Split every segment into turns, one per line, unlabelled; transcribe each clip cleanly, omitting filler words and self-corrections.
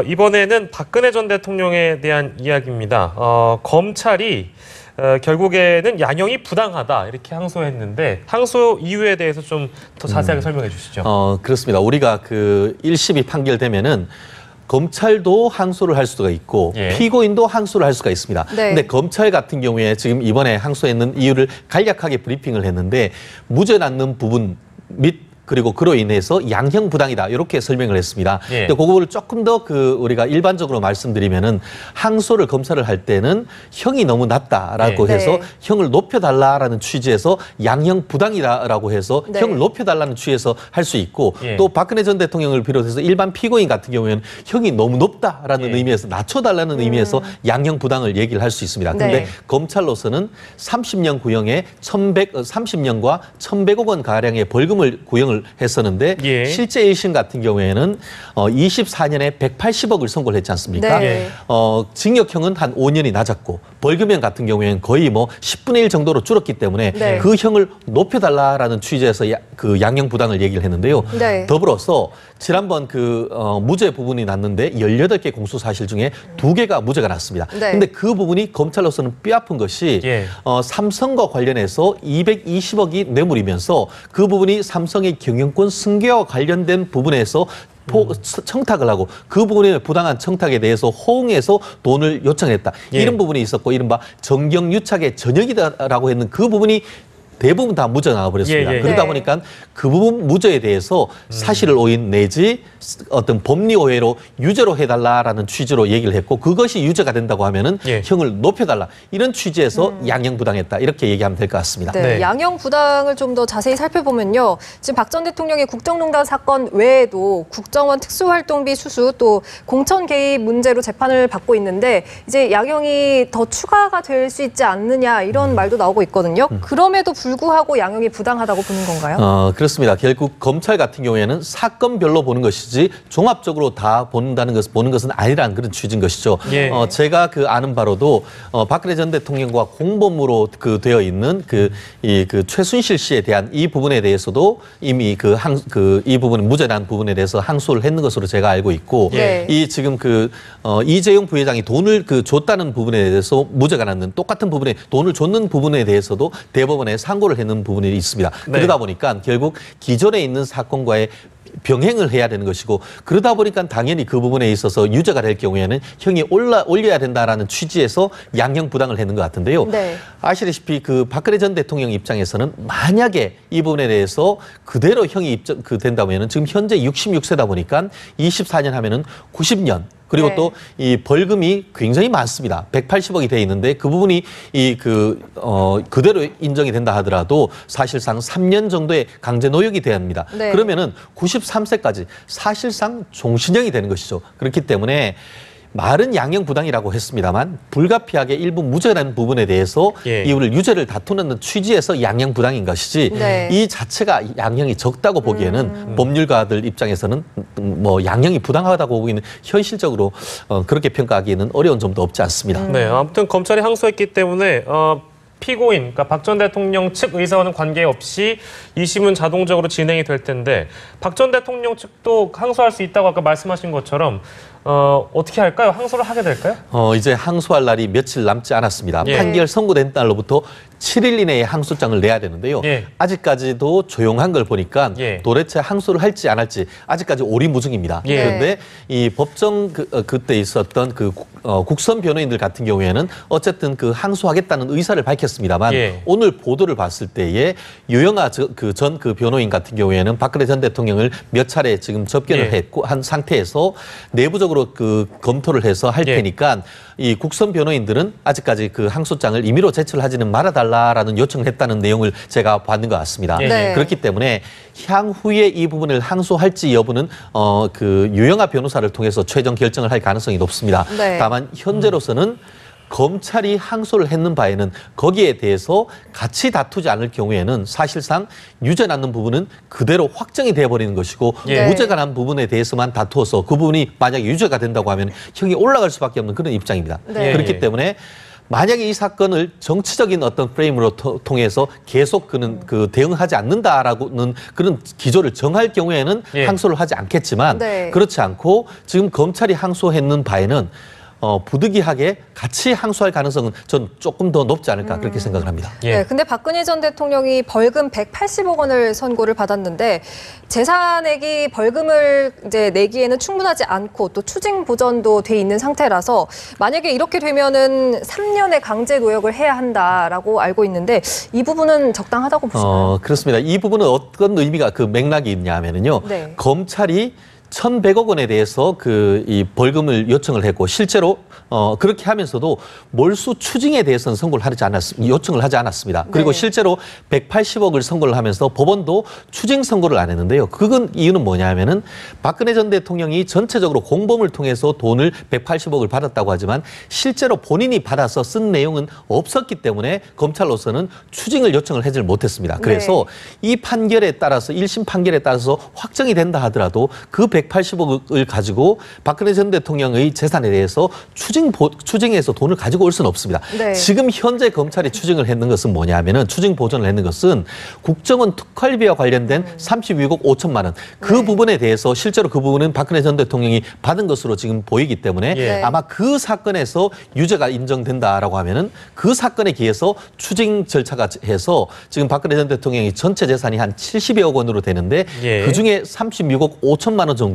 이번에는 박근혜 전 대통령에 대한 이야기입니다. 검찰이 결국에는 양형이 부당하다 이렇게 항소했는데 항소 이유에 대해서 좀 더 자세하게 설명해 주시죠.
그렇습니다. 우리가 그 1심이 판결되면은 검찰도 항소를 할 수가 있고 피고인도 항소를 할 수가 있습니다. 근데 검찰 같은 경우에 지금 이번에 항소했는 이유를 간략하게 브리핑을 했는데 무죄 낳는 부분 및 그리고 그로 인해서 양형 부당이다 이렇게 설명을 했습니다. 근데 그거를 조금 더 우리가 일반적으로 말씀드리면은 항소를 검사를 할 때는 형이 너무 낮다라고 해서 형을 높여달라라는 취지에서 양형 부당이다라고 해서 형을 높여달라는 취지에서 할 수 있고 또 박근혜 전 대통령을 비롯해서 일반 피고인 같은 경우에는 형이 너무 높다라는 의미에서 낮춰달라는 의미에서 양형 부당을 얘기를 할 수 있습니다. 근데 검찰로서는 30년 구형에 30년과 1,100억 원 가량의 벌금을 구형을 했었는데 실제 1심 같은 경우에는 24년에 180억을 선고를 했지 않습니까? 징역형은 한 5년이 낮았고 벌금형 같은 경우에는 거의 뭐 10분의 1 정도로 줄었기 때문에 그 형을 높여달라라는 취지에서 그 양형 부당을 얘기를 했는데요. 더불어서 지난번 무죄 부분이 났는데 18개 공소 사실 중에 2개가 무죄가 났습니다. 근데 그 부분이 검찰로서는 뼈아픈 것이 삼성과 관련해서 220억이 뇌물이면서 그 부분이 삼성의 경영권 승계와 관련된 부분에서 청탁을 하고 그 부분에 부당한 청탁에 대해서 호응해서 돈을 요청했다. 이런 부분이 있었고 이른바 정경유착의 전역이다라고 했는 그 부분이 대부분 다 무죄 나와버렸습니다. 그러다 보니까 그 부분 무죄에 대해서 사실을 오인 내지 어떤 법리 오해로 유죄로 해달라라는 취지로 얘기를 했고 그것이 유죄가 된다고 하면은 형을 높여달라 이런 취지에서 양형 부당했다 이렇게 얘기하면 될 것 같습니다.
양형 부당을 좀 더 자세히 살펴보면요. 지금 박 전 대통령의 국정농단 사건 외에도 국정원 특수활동비 수수 또 공천 개입 문제로 재판을 받고 있는데 이제 양형이 더 추가가 될 수 있지 않느냐 이런 말도 나오고 있거든요. 그럼에도 불구하고 양형이 부당하다고 보는 건가요?
그렇습니다. 결국 검찰 같은 경우에는 사건별로 보는 것이지 종합적으로 다 보는 것은 아니라는 그런 취지인 것이죠. 제가 아는 바로도 박근혜 전 대통령과 공범으로 되어 있는 최순실 씨에 대한 이 부분에 대해서도 이미 이 부분 무죄라는 부분에 대해서 항소를 했는 것으로 제가 알고 있고 이 지금 이재용 부회장이 돈을 줬다는 부분에 대해서 무죄가 났는 똑같은 부분에 돈을 줬는 부분에 대해서도 대법원에 상고를 했는 부분이 있습니다. 그러다 보니까 결국 기존에 있는 사건과의 병행을 해야 되는 것이고 그러다 보니까 당연히 그 부분에 있어서 유죄가 될 경우에는 형이 올려야 된다라는 취지에서 양형 부당을 했는 것 같은데요. 아시다시피 박근혜 전 대통령 입장에서는 만약에 이 부분에 대해서 그대로 형이 된다면은 지금 현재 66세다 보니까 24년 하면은 90년 그리고 또 이 벌금이 굉장히 많습니다. 180억이 돼 있는데 그 부분이 그대로 인정이 된다 하더라도 사실상 3년 정도의 강제 노역이 돼야 합니다. 그러면은 93세까지 사실상 종신형이 되는 것이죠. 그렇기 때문에 말은 양형 부당이라고 했습니다만 불가피하게 일부 무죄라는 부분에 대해서 이유를 유죄를 다투는 취지에서 양형 부당인 것이지 이 자체가 양형이 적다고 보기에는 법률가들 입장에서는 뭐 양형이 부당하다고 보기에는 현실적으로 그렇게 평가하기에는 어려운 점도 없지 않습니다.
아무튼 검찰이 항소했기 때문에 피고인, 그러니까 박 전 대통령 측 의사와는 관계없이 2심은 자동적으로 진행이 될 텐데 박 전 대통령 측도 항소할 수 있다고 아까 말씀하신 것처럼 어떻게 할까요? 항소를 하게 될까요?
이제 항소할 날이 며칠 남지 않았습니다. 판결 선고된 날로부터 7일 이내에 항소장을 내야 되는데요. 아직까지도 조용한 걸 보니까 도대체 항소를 할지 안 할지 아직까지 오리무중입니다. 그런데 이 법정 그때 있었던 국선 변호인들 같은 경우에는 어쨌든 항소하겠다는 의사를 밝혔습니다만 오늘 보도를 봤을 때에 유영아 전 변호인 같은 경우에는 박근혜 전 대통령을 몇 차례 지금 접견을 했고 한 상태에서 내부적으로 검토를 해서 할 테니까 이 국선 변호인들은 아직까지 항소장을 임의로 제출하지는 말아달라라는 요청을 했다는 내용을 제가 받는 것 같습니다. 그렇기 때문에 향후에 이 부분을 항소할지 여부는 유영아 변호사를 통해서 최종 결정을 할 가능성이 높습니다. 다만 현재로서는 검찰이 항소를 했는 바에는 거기에 대해서 같이 다투지 않을 경우에는 사실상 유죄 났는 부분은 그대로 확정이 돼버리는 것이고 무죄가 난 부분에 대해서만 다투어서 그 부분이 만약에 유죄가 된다고 하면 형이 올라갈 수밖에 없는 그런 입장입니다. 그렇기 때문에 만약에 이 사건을 정치적인 어떤 프레임으로 통해서 계속 그는 대응하지 않는다라고는 그런 기조를 정할 경우에는
예.
항소를 하지 않겠지만
네.
그렇지 않고 지금 검찰이 항소했는 바에는 부득이하게 같이 항소할 가능성은 전 조금 더 높지 않을까 그렇게 생각을 합니다.
예.
네, 근데 박근혜 전 대통령이 벌금 180억 원을 선고를 받았는데 재산액이 벌금을 이제 내기에는 충분하지 않고 또 추징 보전도 돼 있는 상태라서 만약에 이렇게 되면은 3년의 강제 노역을 해야 한다라고 알고 있는데 이 부분은 적당하다고 보시나요?
그렇습니다. 이 부분은 어떤 의미가 그 맥락이 있냐면요.
네.
검찰이 1,100억 원에 대해서 이 벌금을 요청을 했고 실제로 그렇게 하면서도 몰수 추징에 대해서는 요청을 하지 않았습니다. 그리고
네.
실제로 180억을 선고를 하면서 법원도 추징 선고를 안 했는데요. 이유는 뭐냐면은 박근혜 전 대통령이 전체적으로 공범을 통해서 돈을 180억을 받았다고 하지만 실제로 본인이 받아서 쓴 내용은 없었기 때문에 검찰로서는 추징을 요청을 하지 못했습니다. 그래서 이 판결에 따라서 1심 판결에 따라서 확정이 된다 하더라도 그 180억을 가지고 박근혜 전 대통령의 재산에 대해서 추징해서 돈을 가지고 올 수는 없습니다.
네.
지금 현재 검찰이 추징을 했는 것은 뭐냐면은 추징 보전을 했는 것은 국정원 특활비와 관련된 32억 5천만 원. 그 부분에 대해서 실제로 그 부분은 박근혜 전 대통령이 받은 것으로 지금 보이기 때문에
네.
아마 그 사건에서 유죄가 인정된다라고 하면은 그 사건에 기해서 추징 절차가 해서 지금 박근혜 전 대통령이 전체 재산이 한 70여억 원으로 되는데
예.
그중에 36억 5천만 원 정도는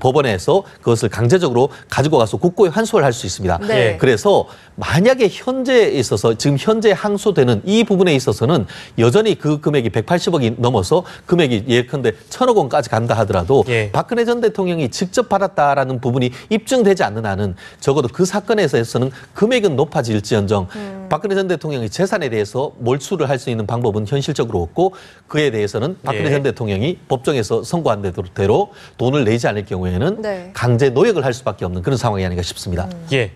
법원에서 그것을 강제적으로 가지고 가서 국고에 환수를 할 수 있습니다.
네.
그래서 만약에 현재에 있어서 지금 현재 항소되는 이 부분에 있어서는 여전히 그 금액이 180억이 넘어서 금액이 예컨대 1,000억 원까지 간다 하더라도
예.
박근혜 전 대통령이 직접 받았다라는 부분이 입증되지 않는 한은 적어도 그 사건에서는 금액은 높아질지언정 박근혜 전 대통령이 재산에 대해서 몰수를 할 수 있는 방법은 현실적으로 없고 그에 대해서는 박근혜
예.
전 대통령이 법정에서 선고한 대로 돈을 내지 않을 경우에는
네.
강제 노역을 할 수밖에 없는 그런 상황이 아닌가 싶습니다.
예.